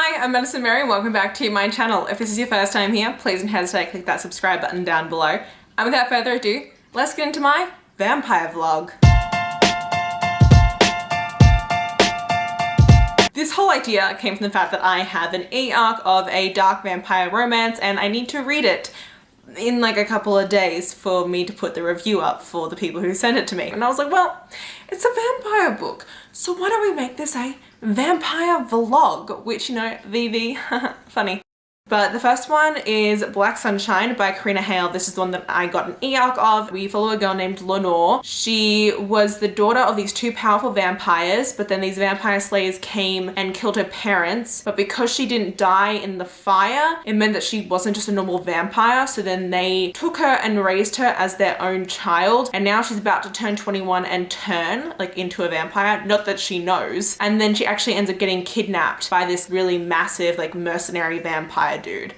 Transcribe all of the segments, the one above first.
Hi, I'm Medicine Mary and welcome back to my channel. If this is your first time here, please don't hesitate to click that subscribe button down below. And without further ado, let's get into my vampire vlog. This whole idea came from the fact that I have an e-arc of a dark vampire romance and I need to read it in like a couple of days for me to put the review up for the people who sent it to me. And I was like, well, it's a vampire book, so why don't we make this a vampire vlog, which, you know, VV, funny. But the first one is Black Sunshine by Karina. This is the one that I got an e-arc of. We follow a girl named ḽeഏ. She was the daughter of these two powerful vampires, but then these vampire slayers came and killed her parents. But because she didn't die in the fire, it meant that she wasn't just a normal vampire. So then they took her and raised her as their own child. And now she's about to turn 21 and turn like into a vampire. Not that she knows. And then she actually ends up getting kidnapped by this really massive like mercenary vampire dude.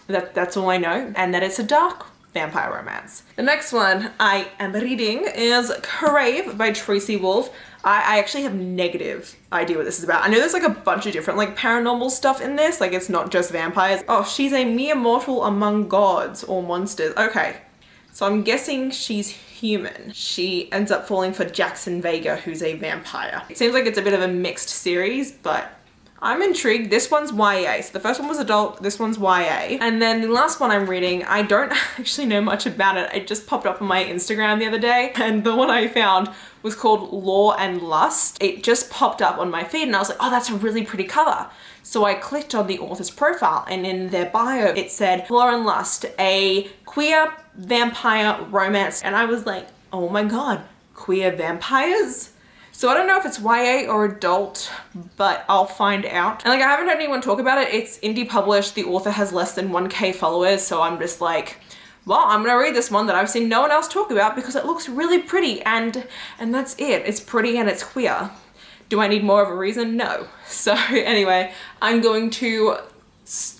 That's all I know, and that it's a dark vampire romance. The next one I am reading is Crave by Tracy Wolff. I actually have negative idea what this is about. I know there's like a bunch of different like paranormal stuff in this, like it's not just vampires. Oh, she's a mere mortal among gods or monsters. Okay, so I'm guessing she's human. She ends up falling for Jackson Vega, who's a vampire. It seems like it's a bit of a mixed series, but I'm intrigued. This one's YA. So the first one was adult, this one's YA. And then the last one I'm reading, I don't actually know much about it. It just popped up on my Instagram the other day. And the one I found was called Law and Lust. It just popped up on my feed and I was like, oh, that's a really pretty cover. So I clicked on the author's profile and in their bio, it said Law and Lust, a queer vampire romance. And I was like, oh my God, queer vampires? So I don't know if it's YA or adult, but I'll find out. And like, I haven't heard anyone talk about it. It's indie published. The author has less than 1K followers. So I'm just like, well, I'm gonna read this one that I've seen no one else talk about because it looks really pretty and that's it. It's pretty and it's queer. Do I need more of a reason? No. So anyway, I'm going to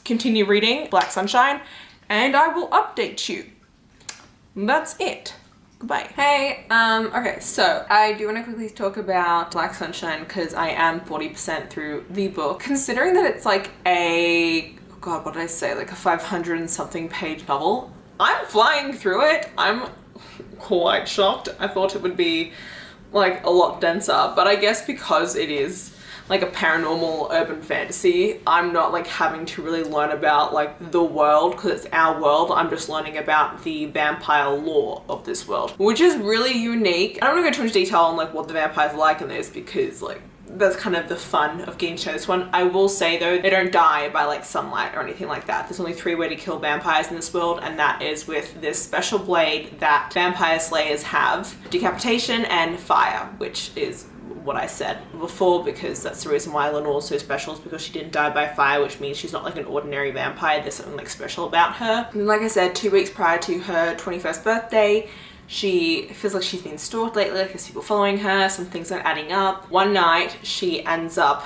continue reading Black Sunshine and I will update you. That's it. Goodbye. Hey, okay, so I do want to quickly talk about Black Sunshine because I am 40% through the book. Considering that it's like a, God, what did I say? Like a 500 and something page novel. I'm flying through it. I'm quite shocked. I thought it would be like a lot denser, but I guess because it is like a paranormal urban fantasy, I'm not like having to really learn about like the world because it's our world. I'm just learning about the vampire lore of this world, which is really unique. I don't want to go too much detail on like what the vampires are like in this because like that's kind of the fun of getting to know this one. I will say though, they don't die by like sunlight or anything like that. There's only 3 ways to kill vampires in this world, and that is with this special blade that vampire slayers have: decapitation and fire, which is what I said before because that's the reason why ḽeഏ is so special, is because she didn't die by fire, which means she's not like an ordinary vampire. There's something like special about her. And like I said, 2 weeks prior to her 21st birthday, she feels like she's been stalked lately, like there's people following her, some things aren't adding up. One night she ends up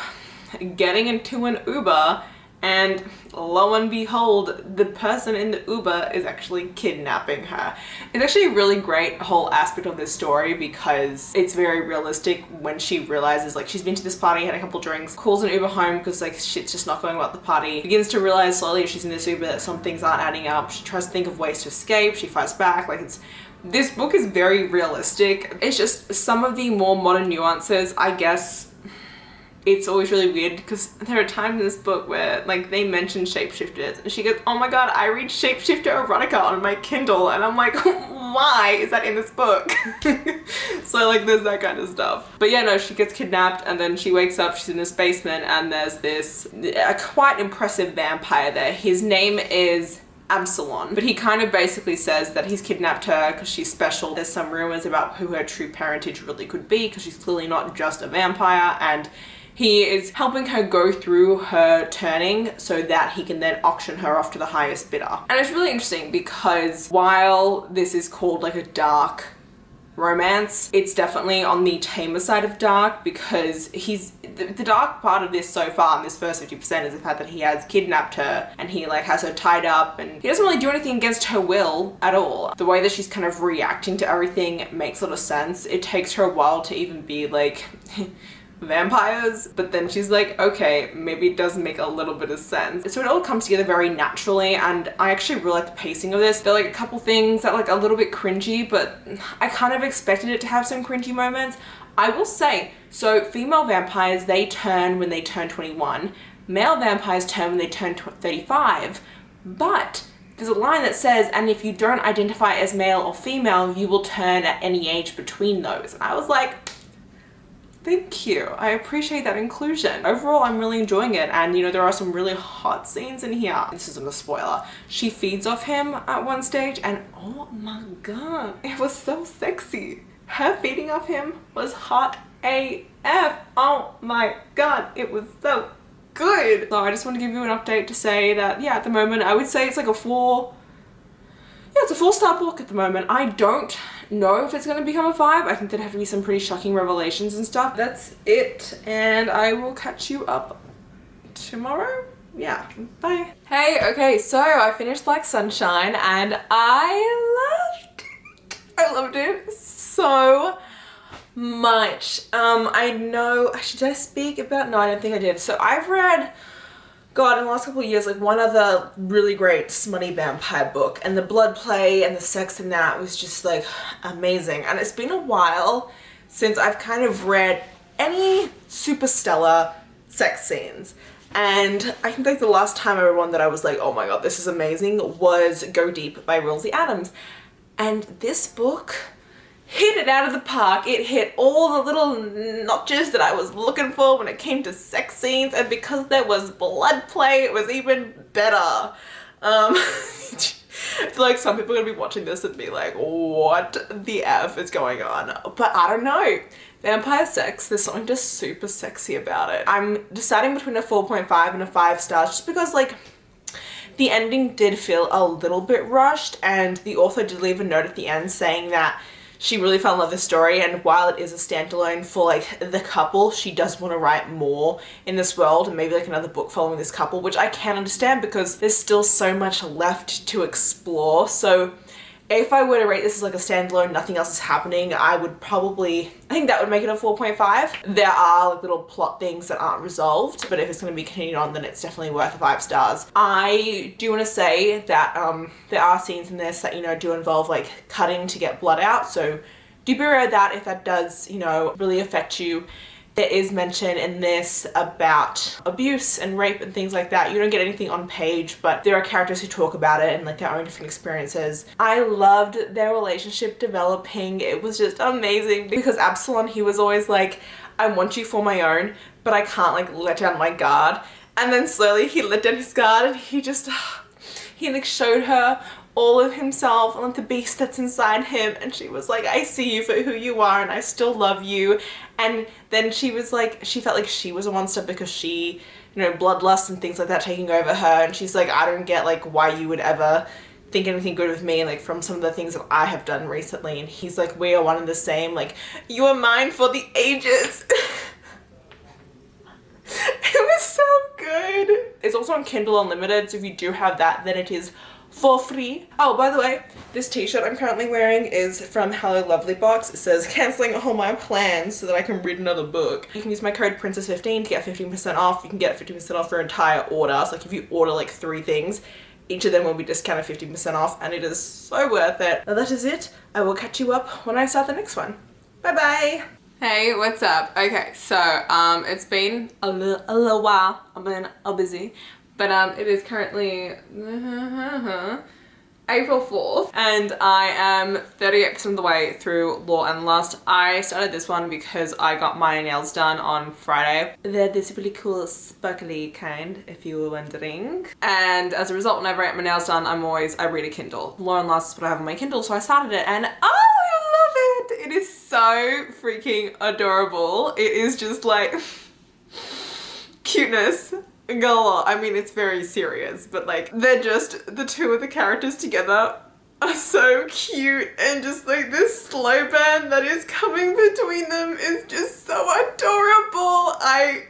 getting into an Uber and lo and behold, the person in the Uber is actually kidnapping her. It's actually a really great whole aspect of this story because it's very realistic when she realizes like she's been to this party, had a couple drinks, calls an Uber home because like shit's just not going well at the party, begins to realize slowly as she's in this Uber that some things aren't adding up. She tries to think of ways to escape, she fights back. Like this book is very realistic. It's just some of the more modern nuances, I guess. It's always really weird because there are times in this book where like they mention shapeshifters and she goes, oh my God, I read shapeshifter erotica on my Kindle, and I'm like, why is that in this book? So like there's that kind of stuff. But yeah, no, she gets kidnapped and then she wakes up, she's in this basement and there's this quite impressive vampire there. His name is Absalon, but he kind of basically says that he's kidnapped her because she's special. There's some rumors about who her true parentage really could be because she's clearly not just a vampire, and he is helping her go through her turning so that he can then auction her off to the highest bidder. And it's really interesting because while this is called like a dark romance, it's definitely on the tamer side of dark because the dark part of this so far in this first 50% is the fact that he has kidnapped her and he like has her tied up and he doesn't really do anything against her will at all. The way that she's kind of reacting to everything makes a lot of sense. It takes her a while to even be like vampires, but then she's like, okay, maybe it does make a little bit of sense. So it all comes together very naturally, and I actually really like the pacing of this. There are like a couple things that are like a little bit cringy, but I kind of expected it to have some cringy moments. I will say, so female vampires, they turn when they turn 21. Male vampires turn when they turn 35. But there's a line that says, and if you don't identify as male or female, you will turn at any age between those. And I was like, thank you. I appreciate that inclusion. Overall, I'm really enjoying it. And you know, there are some really hot scenes in here. This isn't a spoiler. She feeds off him at one stage and oh my God, it was so sexy. Her feeding off him was hot AF. Oh my God, it was so good. So I just want to give you an update to say that, yeah, at the moment, I would say it's like a 4. Yeah, it's a 4-star book at the moment. I don't know if it's going to become a 5. I think there'd have to be some pretty shocking revelations and stuff. That's it, and I will catch you up tomorrow. Yeah, bye. Hey, okay, so I finished Like Sunshine and I loved it so much. I know, should I speak about, no, I don't think I did. So I've read, God, in the last couple of years, like one other really great smutty vampire book, and the blood play and the sex in that was just like amazing. And it's been a while since I've kind of read any super stellar sex scenes. And I think like the last time I read one that I was like, oh my God, this is amazing, was Go Deep by Rosie Adams. And this book hit it out of the park. It hit all the little notches that I was looking for when it came to sex scenes, and because there was blood play, it was even better. Like some people are gonna be watching this and be like, what the F is going on? But I don't know. Vampire sex, there's something just super sexy about it. I'm deciding between a 4.5 and a 5 stars just because like the ending did feel a little bit rushed, and the author did leave a note at the end saying that she really fell in love with the story, and while it is a standalone for like the couple, she does want to write more in this world and maybe like another book following this couple, which I can understand because there's still so much left to explore. So if I were to rate this as like a standalone, nothing else is happening, I think that would make it a 4.5. There are like little plot things that aren't resolved, but if it's going to be continued on, then it's definitely worth 5 stars. I do want to say that there are scenes in this that, you know, do involve like cutting to get blood out, so do be aware of that if that does, you know, really affect you. There is mention in this about abuse and rape and things like that. You don't get anything on page, but there are characters who talk about it and like their own different experiences. I loved their relationship developing. It was just amazing because Absalom, he was always like, I want you for my own, but I can't like let down my guard. And then slowly he let down his guard and he like showed her all of himself and like the beast that's inside him, and she was like, I see you for who you are and I still love you. And then she was like, she felt like she was a monster because she, you know, bloodlust and things like that taking over her, and she's like, I don't get like why you would ever think anything good of me, like from some of the things that I have done recently. And he's like, we are one and the same, like you are mine for the ages. It was so good. It's also on Kindle Unlimited, so if you do have that, then it is for free. Oh, by the way, this t-shirt I'm currently wearing is from Halle Lovely Box. It says, cancelling all my plans so that I can read another book. You can use my code PRINCESS15 to get 15% off. You can get 15% off your entire order. So like if you order like 3 things, each of them will be discounted 15% off, and it is so worth it. Now that is it. I will catch you up when I start the next one. Bye bye. Hey, what's up? Okay, so it's been a little while. I've been busy. But it is currently April 4th, and I am 38% of the way through Law and Lust. I started this one because I got my nails done on Friday. They're this really cool sparkly kind, if you were wondering. And as a result, whenever I get my nails done, I read a Kindle. Law and Lust is what I have on my Kindle, so I started it, and oh, I love it! It is so freaking adorable. It is just like cuteness galore. I mean, it's very serious, but like they're just, the two of the characters together are so cute, and just like this slow burn that is coming between them is just so adorable. I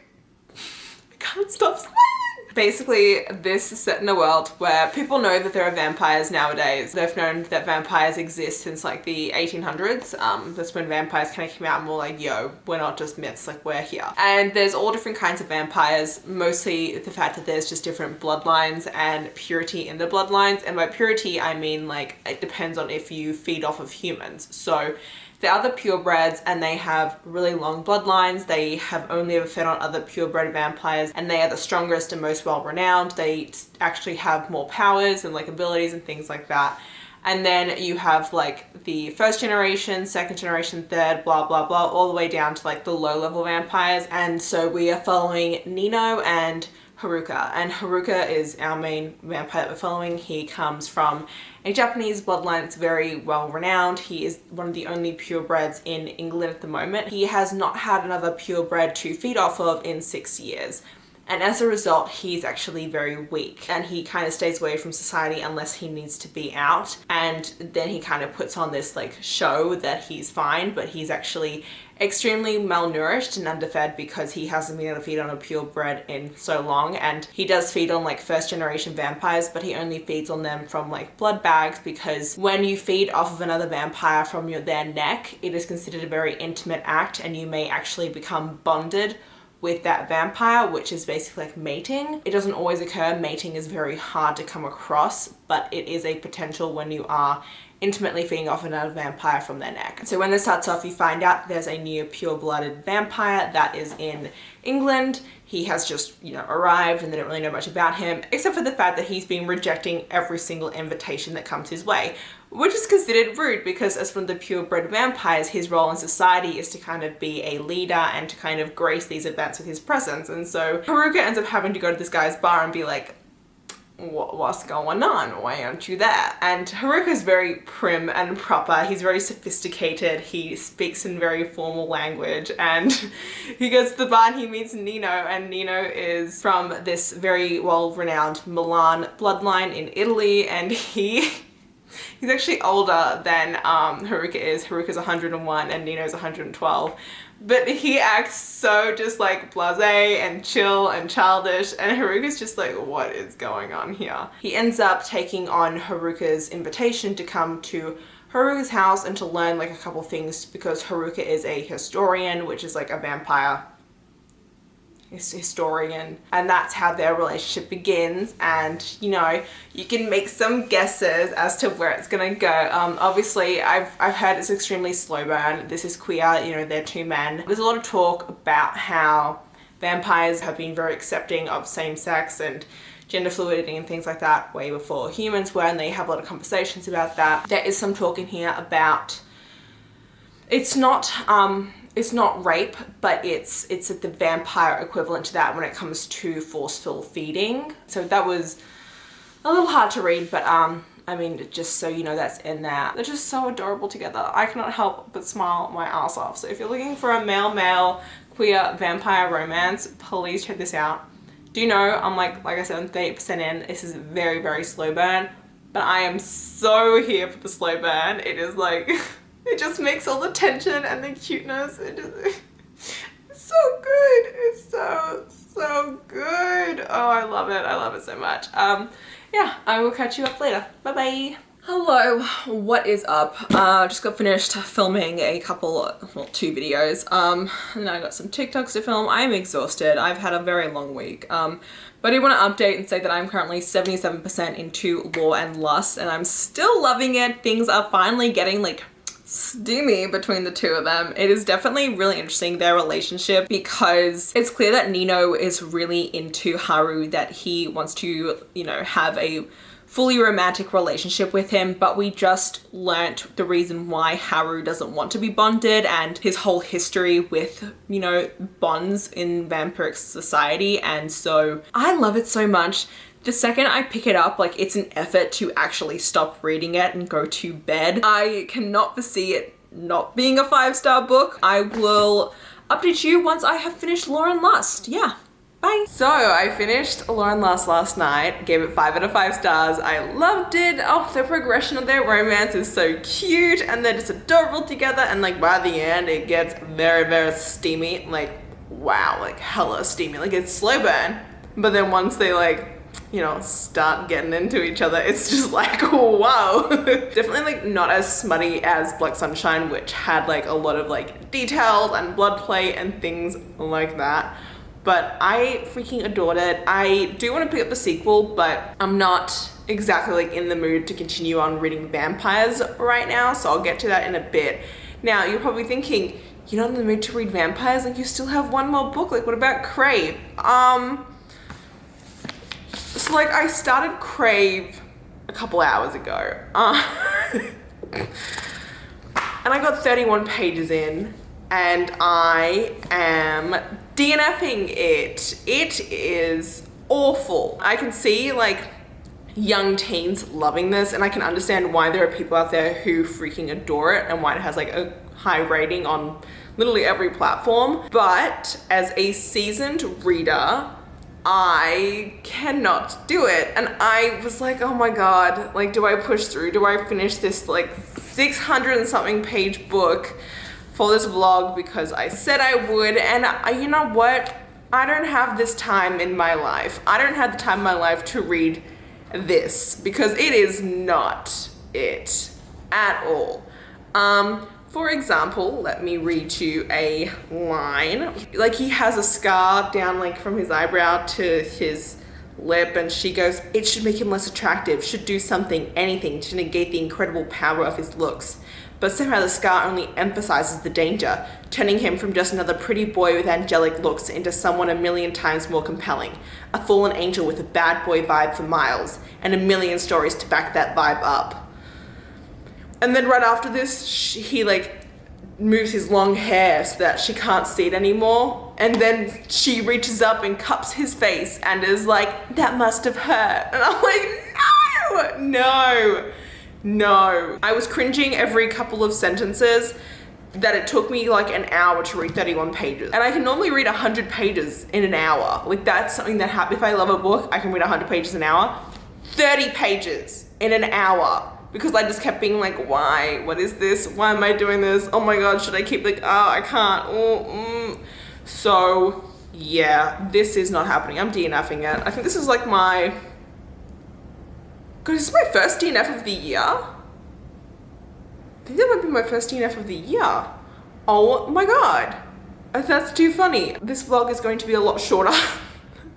can't stop smiling. Basically, this is set in a world where people know that there are vampires nowadays. They've known that vampires exist since like the 1800s. That's when vampires kind of came out more like, yo, we're not just myths, like we're here. And there's all different kinds of vampires, mostly the fact that there's just different bloodlines and purity in the bloodlines. And by purity, I mean like it depends on if you feed off of humans. So there are the purebreds and they have really long bloodlines. They have only ever fed on other purebred vampires and they are the strongest and most well-renowned. They actually have more powers and like abilities and things like that. And then you have like the first generation, second generation, third, blah, blah, blah, all the way down to like the low level vampires. And so we are following Nino and Haruka. And Haruka is our main vampire that we're following. He comes from a Japanese bloodline. It's very well renowned. He is one of the only purebreds in England at the moment. He has not had another purebred to feed off of in 6 years. And as a result, he's actually very weak and he kind of stays away from society unless he needs to be out. And then he kind of puts on this like show that he's fine, but he's actually extremely malnourished and underfed because he hasn't been able to feed on a purebred in so long. And he does feed on like first generation vampires, but he only feeds on them from like blood bags, because when you feed off of another vampire from their neck, it is considered a very intimate act and you may actually become bonded with that vampire, which is basically like mating. It doesn't always occur. Mating is very hard to come across, but it is a potential when you are intimately feeding off another vampire from their neck. So when this starts off, you find out there's a new pure-blooded vampire that is in England. He has just, you know, arrived and they don't really know much about him, except for the fact that he's been rejecting every single invitation that comes his way, which is considered rude because as one of the purebred vampires, his role in society is to kind of be a leader and to kind of grace these events with his presence. And so Haruka ends up having to go to this guy's bar and be like, what's going on? Why aren't you there? And Haruka's very prim and proper. He's very sophisticated. He speaks in very formal language and he goes to the bar and he meets Nino, and Nino is from this very well-renowned Milan bloodline in Italy, and he's actually older than Haruka is. Haruka's 101 and Nino's 112. But he acts so just like blasé and chill and childish, and Haruka's just like, what is going on here? He ends up taking on Haruka's invitation to come to Haruka's house and to learn like a couple things, because Haruka is a historian, which is like a vampire historian, and that's how their relationship begins. And you know, you can make some guesses as to where it's gonna go. Obviously I've heard it's extremely slow burn. This is queer, you know, they're two men. There's a lot of talk about how vampires have been very accepting of same-sex and gender fluidity and things like that way before humans were, and they have a lot of conversations about that. There is some talk in here about it's not rape, but it's the vampire equivalent to that when it comes to forceful feeding. So that was a little hard to read, but I mean, just so you know, that's in there. They're just so adorable together. I cannot help but smile my ass off. So if you're looking for a male-male queer vampire romance, please check this out. Do know, I'm like I said, I'm 30% in. This is very, very slow burn, but I am so here for the slow burn. It is like, it just makes all the tension and the cuteness. It's so good. It's so good. Oh, I love it. I love it so much. Yeah, I will catch you up later. Bye bye. Hello, what is up? Just got finished filming a couple, well, 2 videos. And I got some TikToks to film. I am exhausted. I've had a very long week. But I do want to update and say that I'm currently 77% into Law and Lust, and I'm still loving it. Things are finally getting like steamy between the two of them. It is definitely really interesting, their relationship, because it's clear that Nino is really into Haru, that he wants to, you know, have a fully romantic relationship with him, but we just learnt the reason why Haru doesn't want to be bonded and his whole history with, you know, bonds in vampiric society. And so I love it so much. The second I pick it up, like, it's an effort to actually stop reading it and go to bed. I cannot foresee it not being a 5-star book. I will update you once I have finished Law and Lust. Yeah. Bye. So I finished Law and Lust last night, gave it 5 out of 5 stars. I loved it. Oh, the progression of their romance is so cute and they're just adorable together, and like by the end it gets very, very steamy. Like, wow, like hella steamy. Like, it's slow burn, But then once they like, you know, start getting into each other, it's just like, wow. Definitely like not as smutty as ɪᴛᴏᴛᴛᴇʀ, which had like a lot of like details and blood play and things like that. But I freaking adored it. I do want to pick up the sequel, but I'm not exactly like in the mood to continue on reading vampires right now, so I'll get to that in a bit. Now, you're probably thinking, you're not in the mood to read vampires? Like, you still have one more book. Like, what about Crave? So like I started Crave a couple hours ago. And I got 31 pages in and I am DNFing it. It is awful. I can see like young teens loving this, and I can understand why there are people out there who freaking adore it and why it has like a high rating on literally every platform. But as a seasoned reader, I cannot do it. And I was like, oh my God, like, do I push through? Do I finish this like 600 and something page book for this vlog because I said I would? And you know what? I don't have this time in my life. I don't have the time in my life to read this because it is not it at all. For example, let me read you a line. Like, he has a scar down like from his eyebrow to his lip, and she goes, it should make him less attractive, should do something, anything to negate the incredible power of his looks. But somehow the scar only emphasizes the danger, turning him from just another pretty boy with angelic looks into someone a million times more compelling, a fallen angel with a bad boy vibe for miles, and a million stories to back that vibe up. And then right after this, he like moves his long hair so that she can't see it anymore. And then she reaches up and cups his face and is like, that must have hurt. And I'm like, no. I was cringing every couple of sentences that it took me like an hour to read 31 pages. And I can normally read 100 pages in an hour. Like, that's something that happens. If I love a book, I can read 100 pages an hour. 30 pages in an hour. Because I just kept being like, why? What is this? Why am I doing this? Oh my God, should I keep like, oh, I can't. So yeah, this is not happening. I'm DNFing it. I think this is like my, God, is this my first DNF of the year? I think that might be my first DNF of the year. Oh my God, that's too funny. This vlog is going to be a lot shorter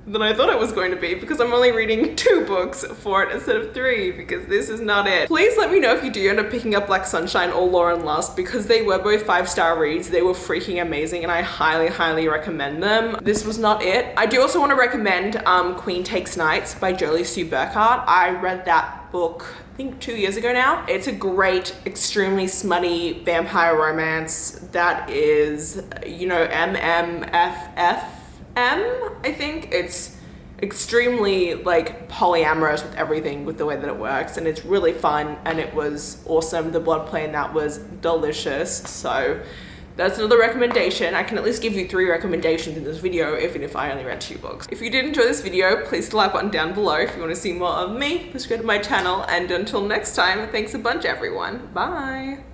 than I thought it was going to be because I'm only reading 2 books for it instead of 3 because this is not it. Please let me know if you do end up picking up ɪᴛᴛᴛᴇʀ or Law and Lust because they were both 5-star reads. They were freaking amazing and I highly, highly recommend them. This was not it. I do also want to recommend Queen Takes Nights by ᴛᴡɪᴛᴛᴇʀ. I read that book I think 2 years ago now. It's a great, extremely smutty vampire romance that is, you know, I think. It's extremely like polyamorous with everything, with the way that it works, and it's really fun and it was awesome. The blood play in that was delicious. So that's another recommendation. I can at least give you 3 recommendations in this video, even if I only read 2 books. If you did enjoy this video, please hit the like button down below. If you want to see more of me, subscribe to my channel, and until next time, thanks a bunch everyone. Bye.